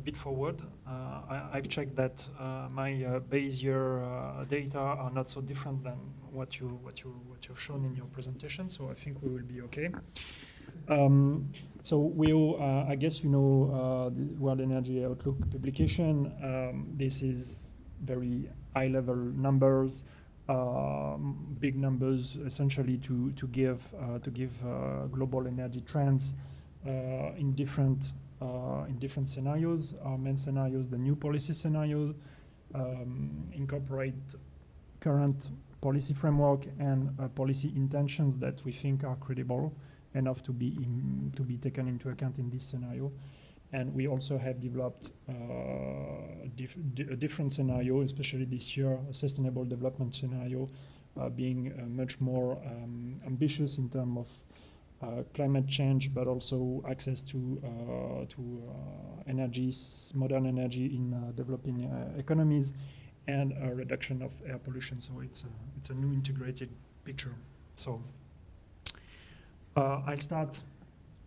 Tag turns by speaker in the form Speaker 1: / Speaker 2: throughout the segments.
Speaker 1: bit forward. I've checked that my base year data are not so different than what you've shown in your presentation, so I think we will be okay. So I guess you know the World Energy Outlook publication. This is very high-level numbers, big numbers, essentially to give global energy trends in different scenarios. Our main scenarios, the new policy scenario, incorporate current policy framework and policy intentions that we think are credible enough to be taken into account in this scenario. And we also have developed a different scenario, especially this year, a sustainable development scenario, being much more ambitious in terms of climate change, but also access to energies, modern energy in developing economies, and a reduction of air pollution. So it's a new integrated picture. So I'll start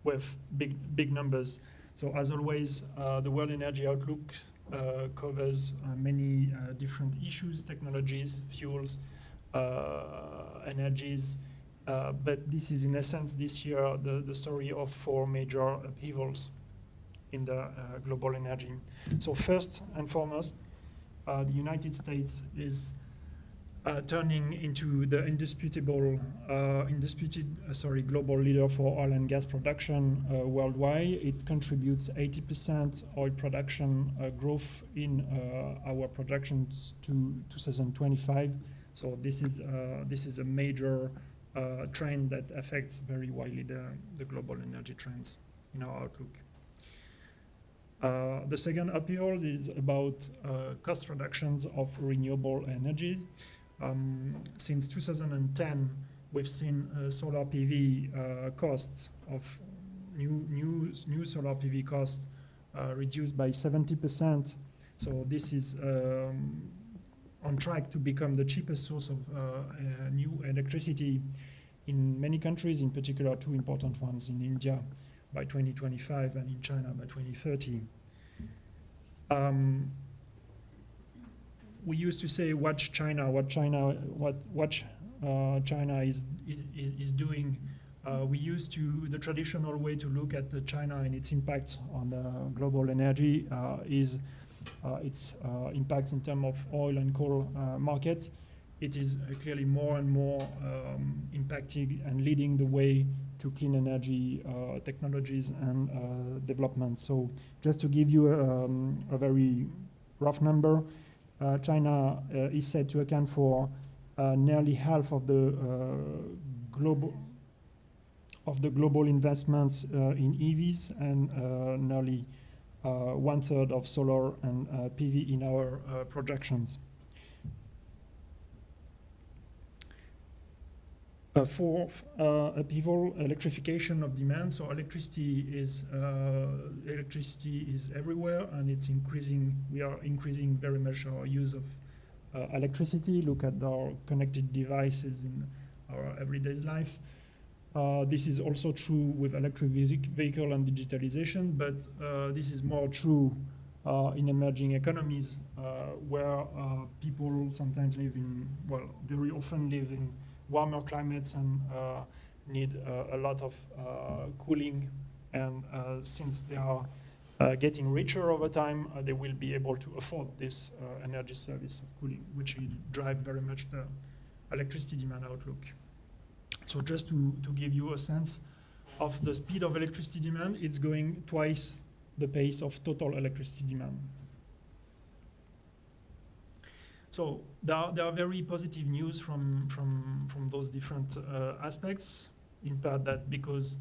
Speaker 1: with big numbers. So as always, the World Energy Outlook covers many different issues, technologies, fuels, energies, but this is in essence this year the story of 4 major upheavals in the global energy. So first and foremost, the United States is turning into the undisputed global leader for oil and gas production worldwide. It contributes 80% oil production growth in our projections to 2025. So this is a major trend that affects very widely the global energy trends in our outlook. The second upheaval is about cost reductions of renewable energy. Since 2010, we've seen solar PV costs of new solar PV costs reduced by 70%. So this is on track to become the cheapest source of new electricity in many countries, in particular 2 important ones in India by 2025 and in China by 2030. We used to say watch China, what China is doing. We used to, the traditional way to look at China and its impact on the global energy is its impacts in terms of oil and coal markets. It is clearly more and more impacting and leading the way to clean energy technologies and development. So just to give you a very rough number, China is said to account for nearly half of the global investments in EVs and nearly 1/3 of solar and PV in our projections. Fourth upheaval, electrification of demand. So electricity is everywhere, and it's increasing. We are increasing very much our use of electricity. Look at our connected devices in our everyday life. This is also true with electric vehicle and digitalization, but this is more true in emerging economies where people sometimes live in, well, very often live in warmer climates and need a lot of cooling. And since they are getting richer over time, they will be able to afford this energy service of cooling, which will drive very much the electricity demand outlook. So just to give you a sense of the speed of electricity demand, it's going twice the pace of total electricity demand. So there are very positive news from those different aspects, in part that because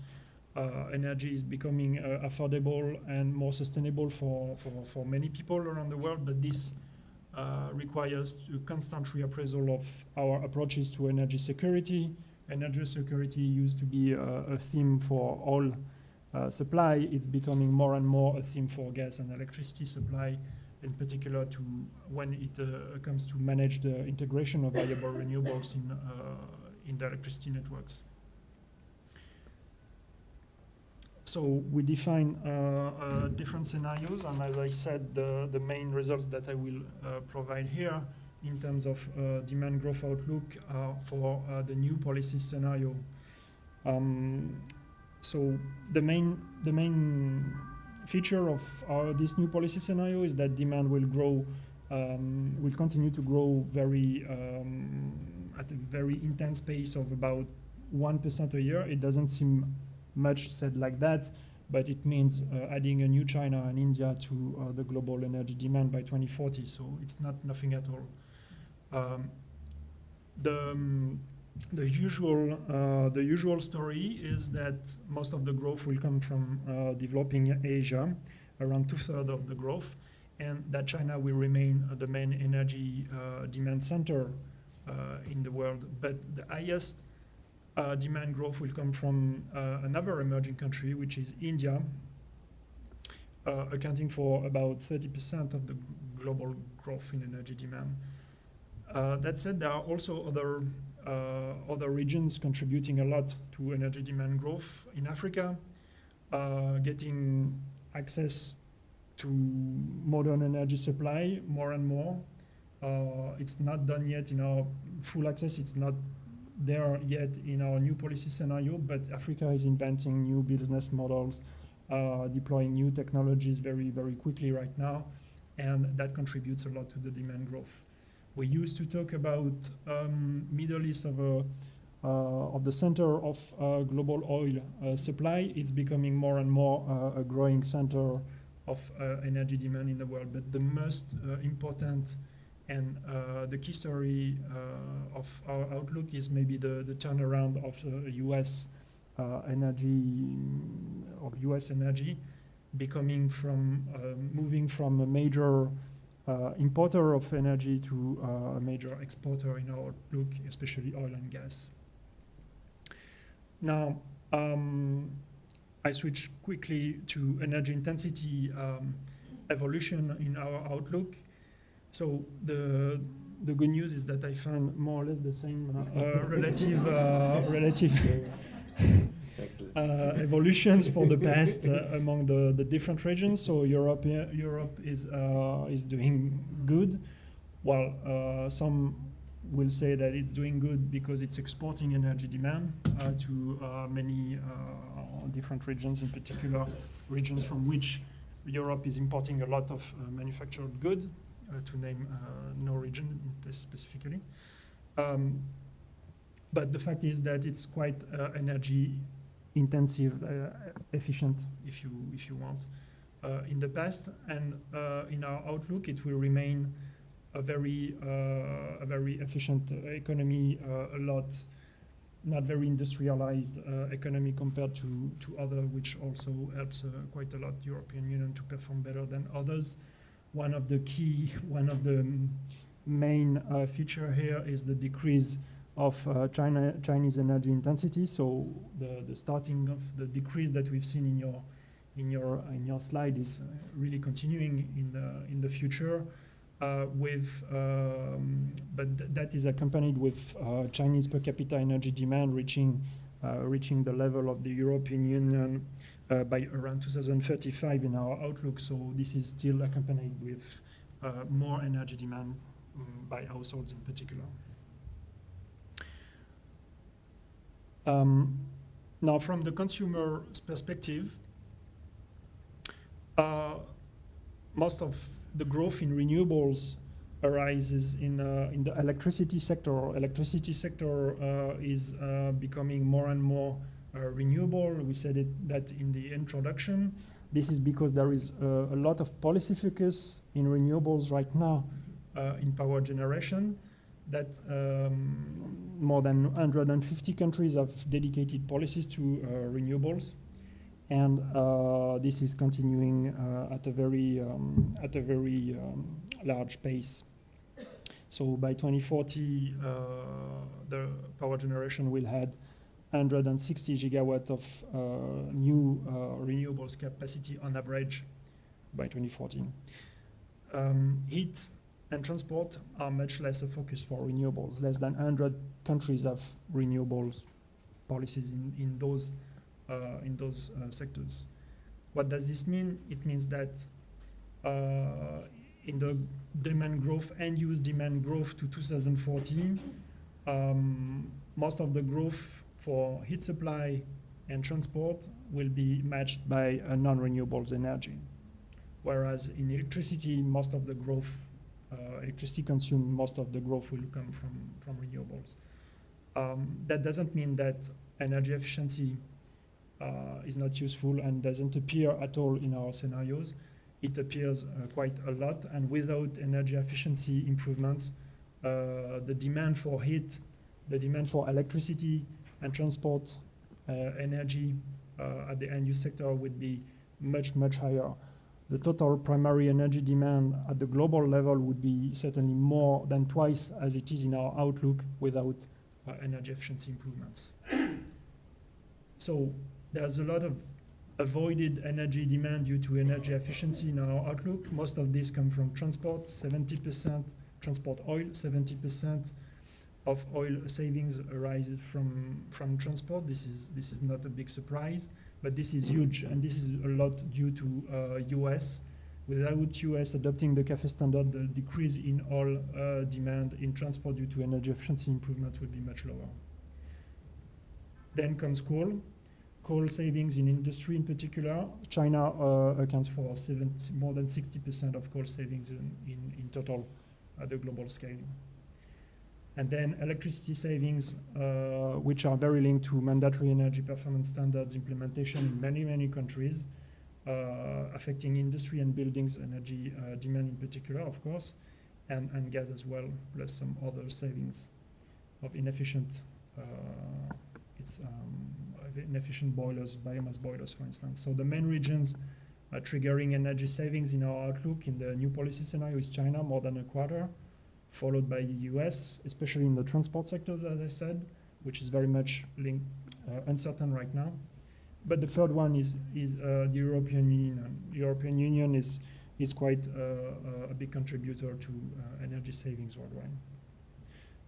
Speaker 1: energy is becoming affordable and more sustainable for many people around the world, but this requires a constant reappraisal of our approaches to energy security. Energy security used to be a theme for all supply. It's becoming more and more a theme for gas and electricity supply, in particular to when it comes to manage the integration of valuable renewables in the electricity networks. So we define different scenarios, and as I said, the main results that I will provide here in terms of demand growth outlook are for the new policy scenario. So the main feature of this new policy scenario is that demand will grow, will continue to grow at a very intense pace of about 1% a year. It doesn't seem much said like that, but it means adding a new China and India to the global energy demand by 2040. So it's not nothing at all. The usual story is that most of the growth will come from developing Asia, around 2/3 of the growth, and that China will remain the main energy demand center in the world. But the highest demand growth will come from another emerging country, which is India, accounting for about 30% of the global growth in energy demand. That said, there are also other regions contributing a lot to energy demand growth. In Africa, getting access to modern energy supply more and more. It's not done yet in our full access. It's not there yet in our new policy scenario, but Africa is inventing new business models, deploying new technologies very, very quickly right now, and that contributes a lot to the demand growth. We used to talk about Middle East of the center of global oil supply. It's becoming more and more a growing center of energy demand in the world. But the most important and the key story of our outlook is maybe the turnaround of U.S. energy, moving from a major importer of energy to a major exporter in our outlook, especially oil and gas. Now, I switch quickly to energy intensity evolution in our outlook. So the good news is that I found more or less the same relative evolutions for the past among the different regions. So Europe is doing good, while some will say that it's doing good because it's exporting energy demand to many different regions, in particular regions from which Europe is importing a lot of manufactured goods, to name no region specifically. But the fact is that it's quite energy intensive, efficient, if you want, in the past, and in our outlook, it will remain a very efficient economy, not very industrialized economy compared to other, which also helps quite a lot European Union to perform better than others. One of the main feature here is the decrease of Chinese energy intensity. So the starting of the decrease that we've seen in your slide is really continuing in the future, but that is accompanied with Chinese per capita energy demand reaching the level of the European Union by around 2035 in our outlook. So this is still accompanied with more energy demand by households in particular. Now, from the consumer's perspective, most of the growth in renewables arises in the electricity sector. Electricity sector is becoming more and more renewable. We said that in the introduction. This is because there is a lot of policy focus in renewables right now in power generation, that more than 150 countries have dedicated policies to renewables, and this is continuing at a very large pace. So by 2040, the power generation will have 160 gigawatts of new renewables capacity on average by 2014. Heat and transport are much less a focus for renewables. Less than 100 countries have renewables policies in those in those sectors. What does this mean? It means that in the demand growth, end-use demand growth to 2014, most of the growth for heat supply and transport will be matched by non-renewables energy. Whereas in electricity, most of the growth, electricity consumed, most of the growth will come from renewables. That doesn't mean that energy efficiency is not useful and doesn't appear at all in our scenarios. It appears quite a lot, and without energy efficiency improvements, the demand for heat, the demand for electricity and transport energy at the end-use sector would be much, much higher. The total primary energy demand at the global level would be certainly more than twice as it is in our outlook without energy efficiency improvements. So there's a lot of avoided energy demand due to energy efficiency in our outlook. Most of these come from transport, 70%, transport oil, 70% of oil savings arises from transport. This is not a big surprise, but this is huge, and this is a lot due to US. Without US adopting the CAFE standard, the decrease in oil demand in transport due to energy efficiency improvement would be much lower. Then comes coal. Coal savings in industry in particular. China accounts for more than 60% of coal savings in total at the global scale. And then electricity savings, which are very linked to mandatory energy performance standards implementation in many, many countries, affecting industry and buildings energy demand in particular, of course, and gas as well, plus some other savings of inefficient inefficient boilers, biomass boilers, for instance. So the main regions triggering energy savings in our outlook in the new policy scenario is China, more than a quarter, followed by the US, especially in the transport sectors, as I said, which is very much linked, uncertain right now. But the third one is the European Union. The European Union is quite a big contributor to energy savings worldwide.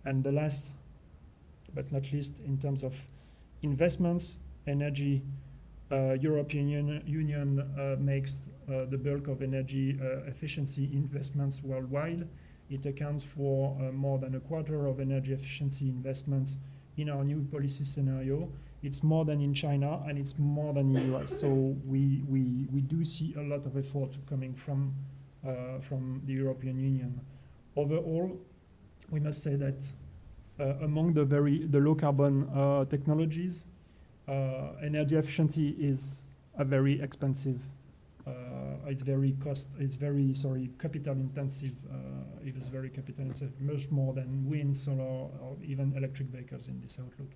Speaker 1: And the last, but not least, in terms of investments, energy, European Union makes the bulk of energy efficiency investments worldwide. It accounts for more than a quarter of energy efficiency investments in our new policy scenario. It's more than in China, and it's more than in the US. So we do see a lot of effort coming from the European Union. Overall, we must say that among the low carbon technologies, energy efficiency is a very expensive. It's very capital intensive. It is very capital intensive, much more than wind, solar, or even electric vehicles in this outlook.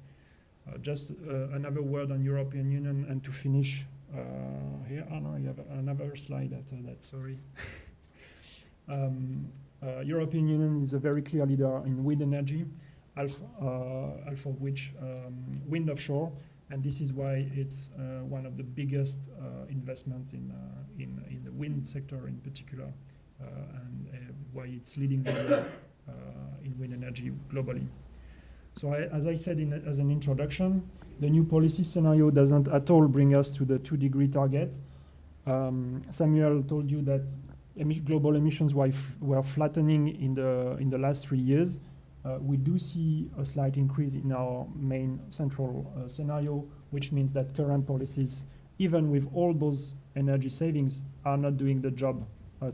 Speaker 1: Just another word on European Union, and to finish here, Anna, you have another slide after that. Sorry. European Union is a very clear leader in wind energy, half of which wind offshore, and this is why it's one of the biggest investment in the wind sector in particular, and why it's leading the way in wind energy globally. So as I said as an introduction, the new policy scenario doesn't at all bring us to the 2-degree target. Samuel told you that global emissions were flattening in the last 3 years. We do see a slight increase in our main central scenario, which means that current policies, even with all those energy savings, are not doing the job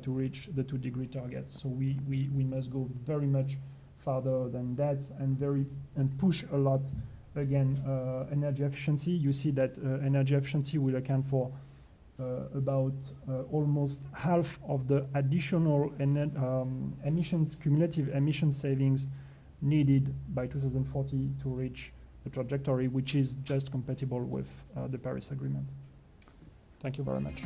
Speaker 1: to reach the 2-degree target. So we must go very much farther than that and push a lot. Again, energy efficiency. You see that energy efficiency will account for about almost half of the additional cumulative emission savings needed by 2040 to reach the trajectory which is just compatible with the Paris Agreement. Thank you very much.